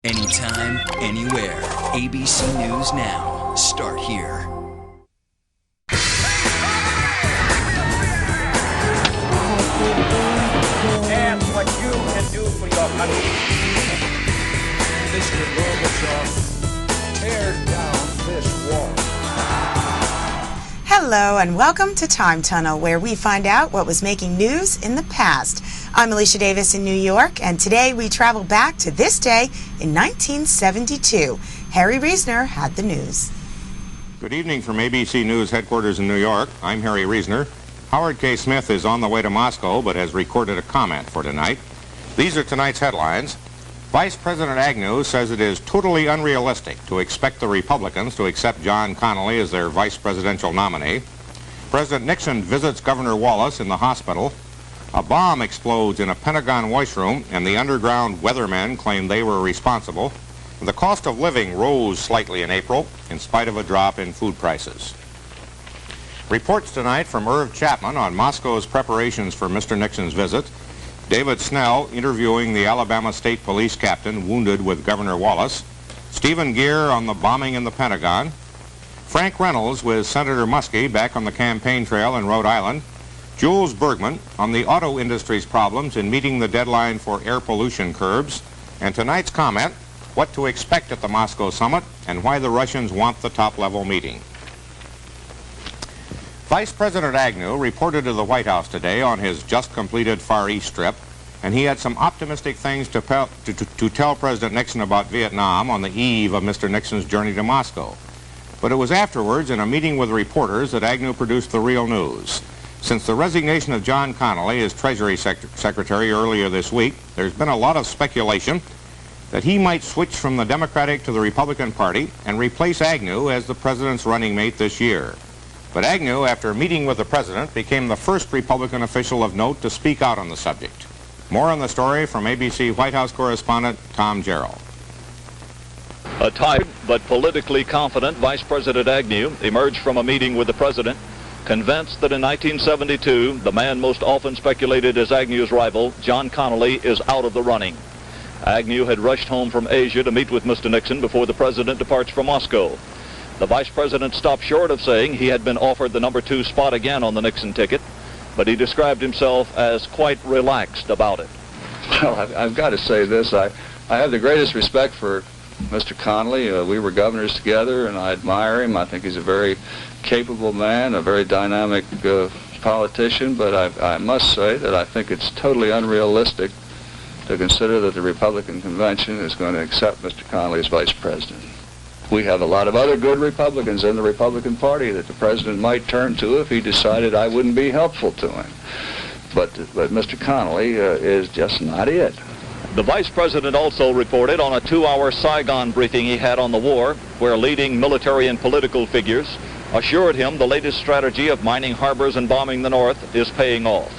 Anytime, anywhere. ABC News Now. Start here. Ask what you can do for your country. Mr. Gorbachev, tear down this wall. Hello and welcome to Time Tunnel, where we find out what was making news in the past. I'm Alicia Davis in New York, and today we travel back to this day in 1972. Harry Reisner had the news. Good evening from ABC News headquarters in New York. I'm Harry Reisner. Howard K. Smith is on the way to Moscow, but has recorded a comment for tonight. These are tonight's headlines. Vice President Agnew says it is totally unrealistic to expect the Republicans to accept John Conally as their vice presidential nominee. President Nixon visits Governor Wallace in the hospital. A bomb explodes in a Pentagon washroom, and the underground weathermen claim they were responsible. The cost of living rose slightly in April, in spite of a drop in food prices. Reports tonight from Irv Chapman on Moscow's preparations for Mr. Nixon's visit. David Snell interviewing the Alabama State Police captain wounded with Governor Wallace. Stephen Gear on the bombing in the Pentagon. Frank Reynolds with Senator Muskie back on the campaign trail in Rhode Island. Jules Bergman on the auto industry's problems in meeting the deadline for air pollution curbs. And tonight's comment, what to expect at the Moscow summit and why the Russians want the top-level meeting. Vice President Agnew reported to the White House today on his just-completed Far East trip, and he had some optimistic things to tell President Nixon about Vietnam on the eve of Mr. Nixon's journey to Moscow. But it was afterwards, in a meeting with reporters, that Agnew produced the real news. Since the resignation of John Conally as Treasury Secretary earlier this week, there's been a lot of speculation that he might switch from the Democratic to the Republican Party and replace Agnew as the president's running mate this year. But Agnew, after meeting with the president, became the first Republican official of note to speak out on the subject. More on the story from ABC White House correspondent Tom Jarrell. A tired but politically confident Vice President Agnew emerged from a meeting with the president, convinced that in 1972, the man most often speculated as Agnew's rival, John Conally, is out of the running. Agnew had rushed home from Asia to meet with Mr. Nixon before the president departs for Moscow. The vice president stopped short of saying he had been offered the number 2 spot again on the Nixon ticket, but he described himself as quite relaxed about it. Well, I've got to say this. I have the greatest respect for Mr. Conally. We were governors together, and I admire him. I think he's a very capable man, a very dynamic politician, but I must say that I think it's totally unrealistic to consider that the Republican convention is going to accept Mr. Conally as vice president. We have a lot of other good Republicans in the Republican Party that the president might turn to if he decided I wouldn't be helpful to him. But Mr. Conally is just not it. The vice president also reported on a 2-hour Saigon briefing he had on the war, where leading military and political figures assured him the latest strategy of mining harbors and bombing the North is paying off.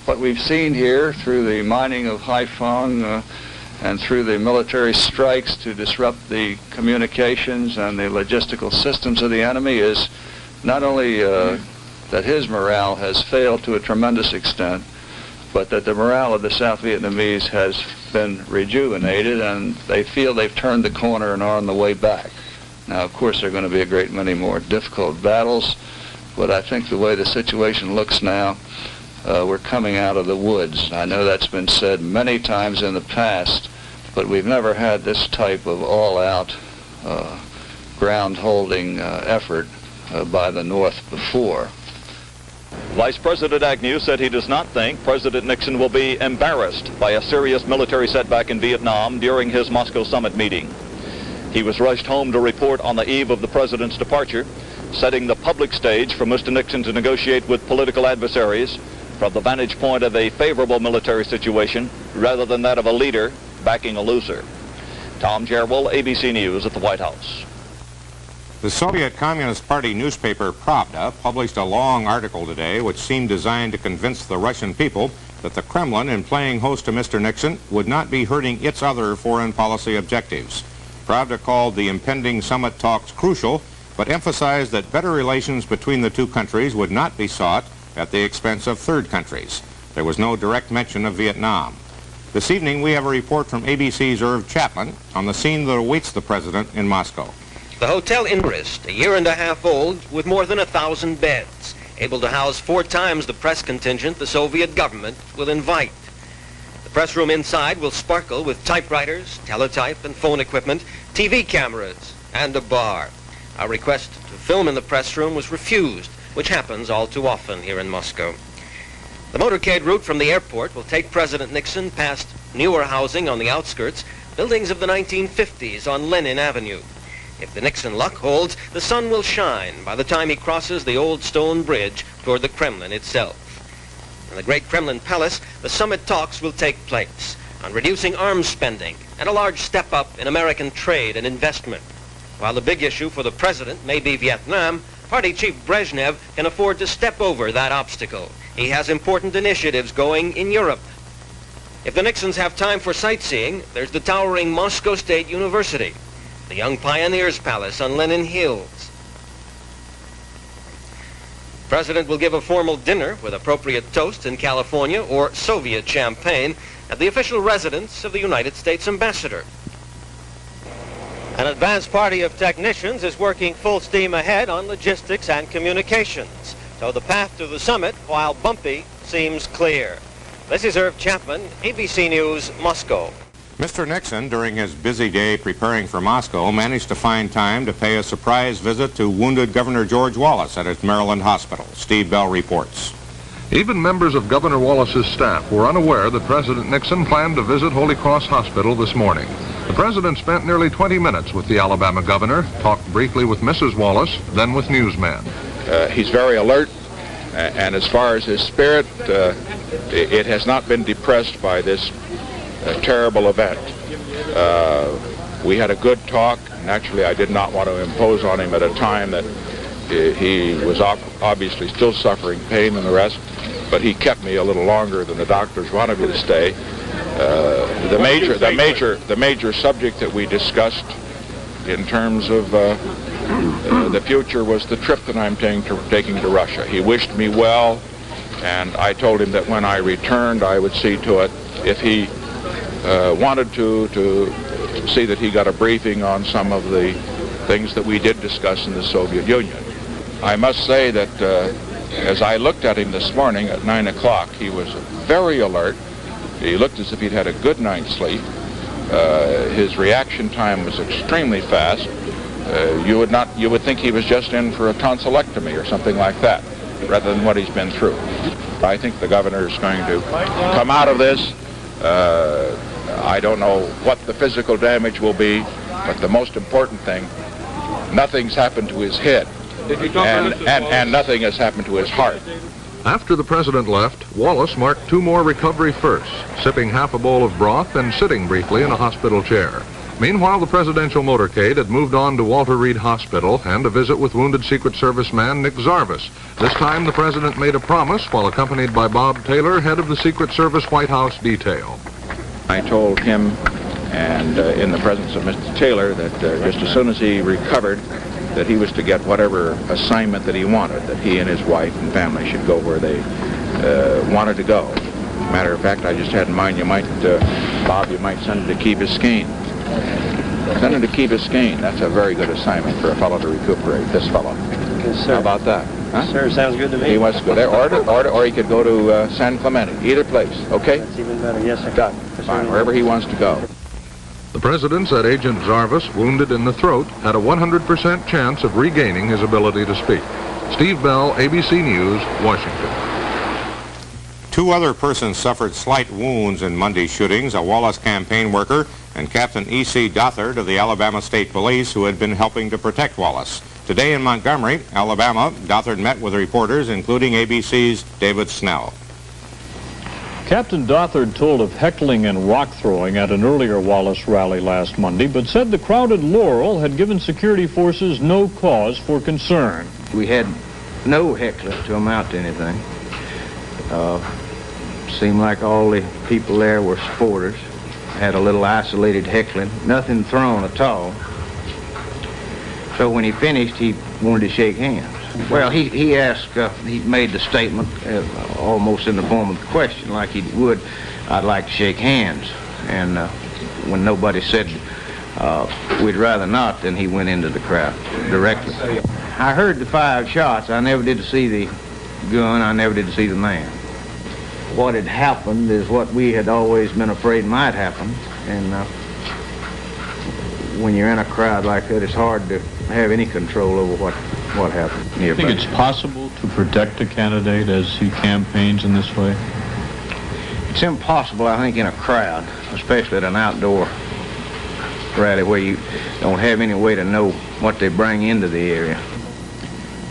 What we've seen here through the mining of Haiphong and through the military strikes to disrupt the communications and the logistical systems of the enemy is not only that his morale has failed to a tremendous extent, but that the morale of the South Vietnamese has been rejuvenated, and they feel they've turned the corner and are on the way back. Now, of course, there are going to be a great many more difficult battles, but I think the way the situation looks now, we're coming out of the woods. I know that's been said many times in the past, but we've never had this type of all-out ground-holding effort by the North before. Vice President Agnew said he does not think President Nixon will be embarrassed by a serious military setback in Vietnam during his Moscow summit meeting. He was rushed home to report on the eve of the president's departure, setting the public stage for Mr. Nixon to negotiate with political adversaries from the vantage point of a favorable military situation rather than that of a leader backing a loser. Tom Jarrell, ABC News at the White House. The Soviet Communist Party newspaper Pravda published a long article today which seemed designed to convince the Russian people that the Kremlin, in playing host to Mr. Nixon, would not be hurting its other foreign policy objectives. Pravda called the impending summit talks crucial, but emphasized that better relations between the two countries would not be sought at the expense of third countries. There was no direct mention of Vietnam. This evening, we have a report from ABC's Irv Chapman on the scene that awaits the president in Moscow. The Hotel Ingrist, a year and a half old, with more than 1,000 beds, able to house 4 times the press contingent the Soviet government will invite. The press room inside will sparkle with typewriters, teletype and phone equipment, TV cameras, and a bar. Our request to film in the press room was refused, which happens all too often here in Moscow. The motorcade route from the airport will take President Nixon past newer housing on the outskirts, buildings of the 1950s on Lenin Avenue. If the Nixon luck holds, the sun will shine by the time he crosses the old stone bridge toward the Kremlin itself. In the great Kremlin Palace, the summit talks will take place on reducing arms spending and a large step up in American trade and investment. While the big issue for the president may be Vietnam, Party Chief Brezhnev can afford to step over that obstacle. He has important initiatives going in Europe. If the Nixons have time for sightseeing, there's the towering Moscow State University, the Young Pioneers Palace on Lenin Hills. The president will give a formal dinner with appropriate toast in California or Soviet champagne at the official residence of the United States ambassador. An advanced party of technicians is working full steam ahead on logistics and communications. So the path to the summit, while bumpy, seems clear. This is Irv Chapman, ABC News, Moscow. Mr. Nixon, during his busy day preparing for Moscow, managed to find time to pay a surprise visit to wounded Governor George Wallace at his Maryland hospital. Steve Bell reports. Even members of Governor Wallace's staff were unaware that President Nixon planned to visit Holy Cross Hospital this morning. The president spent nearly 20 minutes with the Alabama governor, talked briefly with Mrs. Wallace, then with newsmen. He's very alert, and as far as his spirit, it has not been depressed by this terrible event. We had a good talk. Naturally, I did not want to impose on him at a time that he was obviously still suffering pain and the rest, but he kept me a little longer than the doctors wanted me to stay. The major subject that we discussed in terms of the future was the trip that I'm taking to Russia. He wished me well, and I told him that when I returned, I would see to it, if he wanted to see that he got a briefing on some of the things that we did discuss in the Soviet Union. I must say that as I looked at him this morning at 9 o'clock, he was very alert. He looked as if he'd had a good night's sleep. His reaction time was extremely fast. You would think he was just in for a tonsillectomy or something like that, rather than what he's been through. I think the governor is going to come out of this. I don't know what the physical damage will be, but the most important thing, nothing's happened to his head, and nothing has happened to his heart. After the president left, Wallace marked 2 more recovery firsts, sipping half a bowl of broth and sitting briefly in a hospital chair. Meanwhile, the presidential motorcade had moved on to Walter Reed Hospital and a visit with wounded Secret Service man Nick Zarvis. This time, the president made a promise while accompanied by Bob Taylor, head of the Secret Service White House detail. I told him, and in the presence of Mr. Taylor, that just as soon as he recovered, that he was to get whatever assignment that he wanted, that he and his wife and family should go where they wanted to go. Matter of fact, I just had in mind, Bob, you might send him to Key Biscayne. Send him to Key Biscayne. That's a very good assignment for a fellow to recuperate, this fellow. Yes, sir. How about that? Huh? Sir, sounds good to me. He wants to go there, or he could go to San Clemente. Either place, okay? That's even better. Yes, sir. Done. Fine, wherever he wants to go. The president said Agent Zarvis, wounded in the throat, had a 100% chance of regaining his ability to speak. Steve Bell, ABC News, Washington. 2 other persons suffered slight wounds in Monday's shootings, a Wallace campaign worker and Captain E.C. Dothard of the Alabama State Police, who had been helping to protect Wallace. Today in Montgomery, Alabama, Dothard met with reporters, including ABC's David Snell. Captain Dothard told of heckling and rock throwing at an earlier Wallace rally last Monday, but said the crowded Laurel had given security forces no cause for concern. We had no heckling to amount to anything. Seemed like all the people there were supporters. Had a little isolated heckling, nothing thrown at all. So when he finished, he wanted to shake hands. Well, he asked, he made the statement almost in the form of a question, like he would, I'd like to shake hands. And when nobody said we'd rather not, then he went into the crowd directly. I heard the 5 shots. I never did see the gun. I never did see the man. What had happened is what we had always been afraid might happen. And when you're in a crowd like that, it's hard to have any control over what happened nearby. Do you think it's possible to protect a candidate as he campaigns in this way? It's impossible, I think, in a crowd, especially at an outdoor rally where you don't have any way to know what they bring into the area.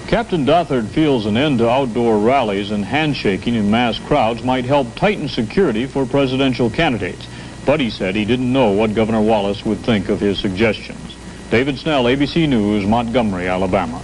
Captain Dothard feels an end to outdoor rallies and handshaking in mass crowds might help tighten security for presidential candidates. But he said he didn't know what Governor Wallace would think of his suggestions. David Snell, ABC News, Montgomery, Alabama.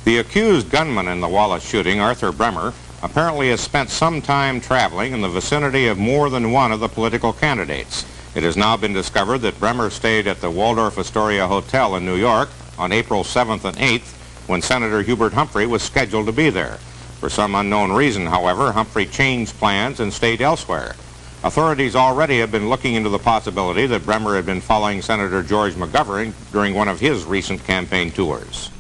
The accused gunman in the Wallace shooting, Arthur Bremer, apparently has spent some time traveling in the vicinity of more than one of the political candidates. It has now been discovered that Bremer stayed at the Waldorf Astoria Hotel in New York on April 7th and 8th when Senator Hubert Humphrey was scheduled to be there. For some unknown reason, however, Humphrey changed plans and stayed elsewhere. Authorities already have been looking into the possibility that Bremer had been following Senator George McGovern during one of his recent campaign tours.